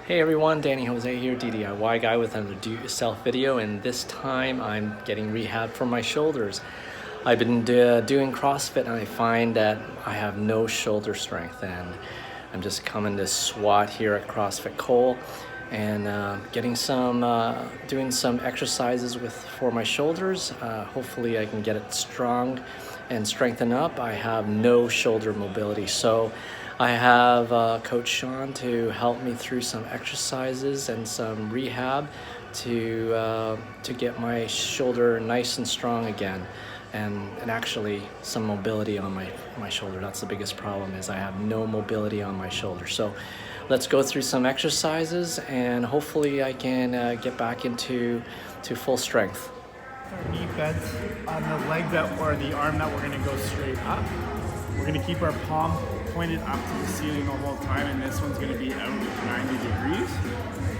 Hey everyone, Danny Jose here, DIY guy with another do-it-yourself video, and this time I'm getting rehab for my shoulders. I've been doing CrossFit and I find that I have no shoulder strength, and I'm just coming to SWAT here at CrossFit Cole and getting doing some exercises for my shoulders. Hopefully I can get it strong and strengthen up. I have no shoulder mobility, so I have Coach Shawn to help me through some exercises and some rehab to get my shoulder nice and strong again, and actually some mobility on my shoulder. That's the biggest problem, is I have no mobility on my shoulder. So let's go through some exercises and hopefully I can get back into full strength. Our knee bent on the leg or the arm that we're going to go straight up. We're going to keep our palm pointed up to the ceiling the whole time, and this one's going to be out 90 degrees.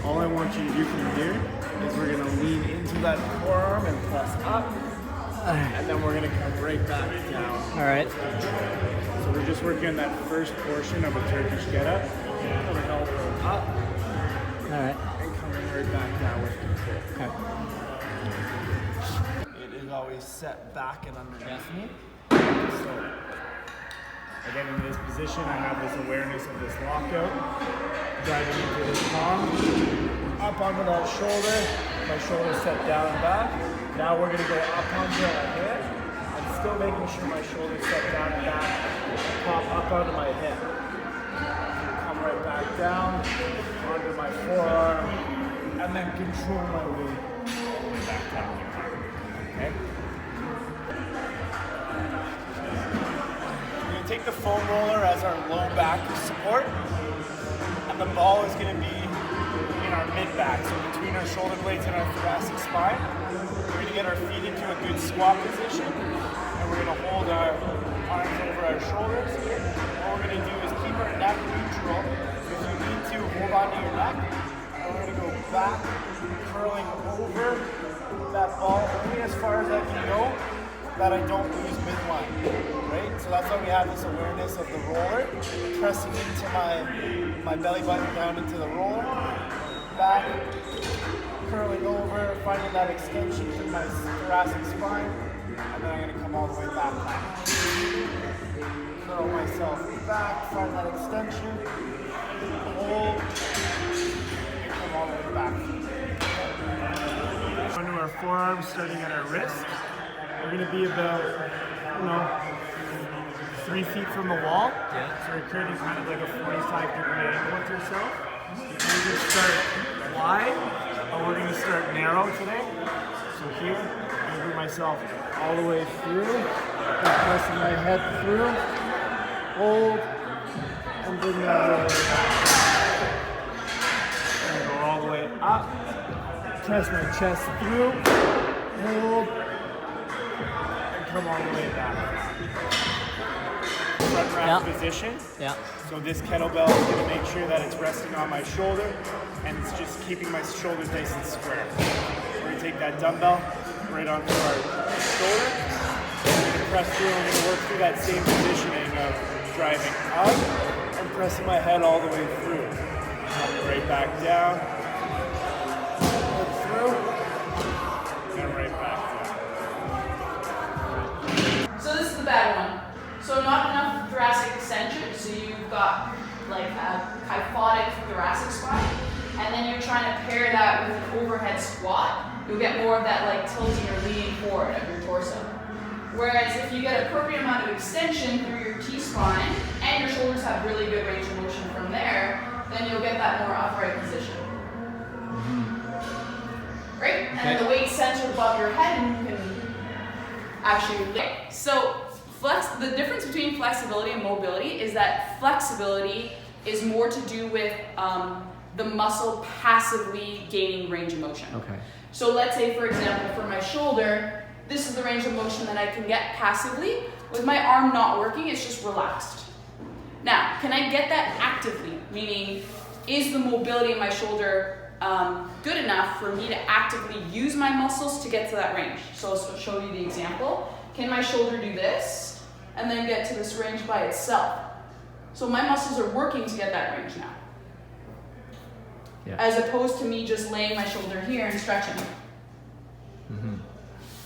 All I want you to do from here is we're going to lean into that forearm and press up, and then we're going to come right back down. All right. So we're just working on that first portion of a Turkish get-up. Coming elbow up. All right. And coming right back down with control. Okay. It is always set back and underneath me. So I get into this position, I have this awareness of this lockout, driving into this palm, up onto that shoulder, my shoulder set down and back. Now we're going to go up onto my hip, and still making sure my shoulder set down and back, pop up onto my hip. Come right back down, onto my forearm, and then control my way all the way back down. Okay? Take the foam roller as our low back support, and the ball is going to be in our mid back, so between our shoulder blades and our thoracic spine. We're going to get our feet into a good squat position, and we're going to hold our arms over our shoulders. What we're going to do is keep our neck neutral. If you need to, hold on to your neck, and we're going to go back, curling over that ball only as far as I can go, that I don't lose midline, right? So that's why we have this awareness of the roller, pressing into my belly button down into the roller, back, curling over, finding that extension through my thoracic spine, and then I'm gonna come all the way back down. Curl myself back, find that extension, hold, and come all the way back. Onto our forearms, starting at our wrist. We're going to be about, 3 feet from the wall. Yeah. So we're creating kind of like a 45-degree angle with yourself. You can either start wide, or we're going to start narrow today. So here, I'm going to bring myself all the way through, pressing my head through, hold, and bring that all the way back. And go all the way up, press my chest through, hold, come all the way back. Front rack position. Yeah. So this kettlebell is going to make sure that it's resting on my shoulder, and it's just keeping my shoulders nice and square. We're going to take that dumbbell right onto our shoulder. We're going to press through, and we're going to work through that same positioning of driving up and pressing my head all the way through. Coming right back down. Look through. And right back down. So this is the bad one. So not enough thoracic extension, so you've got like a kyphotic thoracic spine, and then you're trying to pair that with an overhead squat. You'll get more of that like tilting or leaning forward of your torso. Whereas if you get appropriate amount of extension through your T-spine, and your shoulders have really good range of motion from there, then you'll get that more upright position. Right? And then the weight centered above your head, and you can actually lift. So the difference between flexibility and mobility is that flexibility is more to do with the muscle passively gaining range of motion. Okay. So let's say, for example, for my shoulder, this is the range of motion that I can get passively. With my arm not working, it's just relaxed. Now, can I get that actively? Meaning, is the mobility in my shoulder good enough for me to actively use my muscles to get to that range? So I'll show you the example. Can my shoulder do this and then get to this range by itself? So my muscles are working to get that range now. as opposed to me just laying my shoulder here and stretching.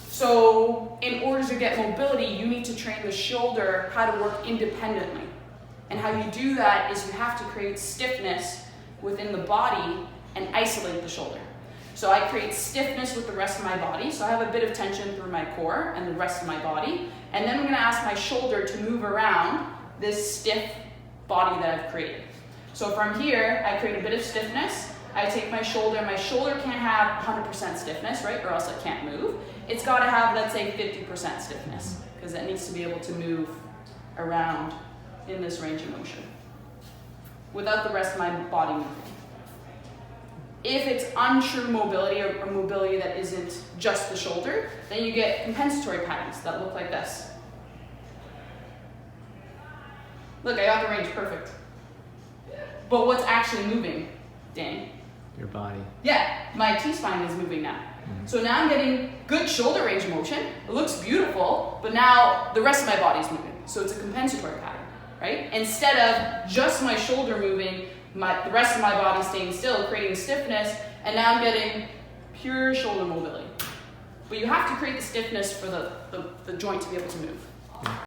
So in order to get mobility, you need to train the shoulder how to work independently. And how you do that is you have to create stiffness within the body and isolate the shoulder. So I create stiffness with the rest of my body. So I have a bit of tension through my core and the rest of my body. And then I'm gonna ask my shoulder to move around this stiff body that I've created. So from here, I create a bit of stiffness. I take my shoulder can't have 100% stiffness, right? Or else it can't move. It's gotta have, let's say, 50% stiffness, because it needs to be able to move around in this range of motion without the rest of my body moving. If it's untrue mobility or mobility that isn't just the shoulder, then you get compensatory patterns that look like this. Look, I got the range perfect. But what's actually moving, Dan? Your body. Yeah, my T-spine is moving now. So now I'm getting good shoulder range of motion. It looks beautiful, but now the rest of my body's moving. So it's a compensatory pattern, right? Instead of just my shoulder moving, the rest of my body staying still, creating stiffness, and now I'm getting pure shoulder mobility. But you have to create the stiffness for the joint to be able to move.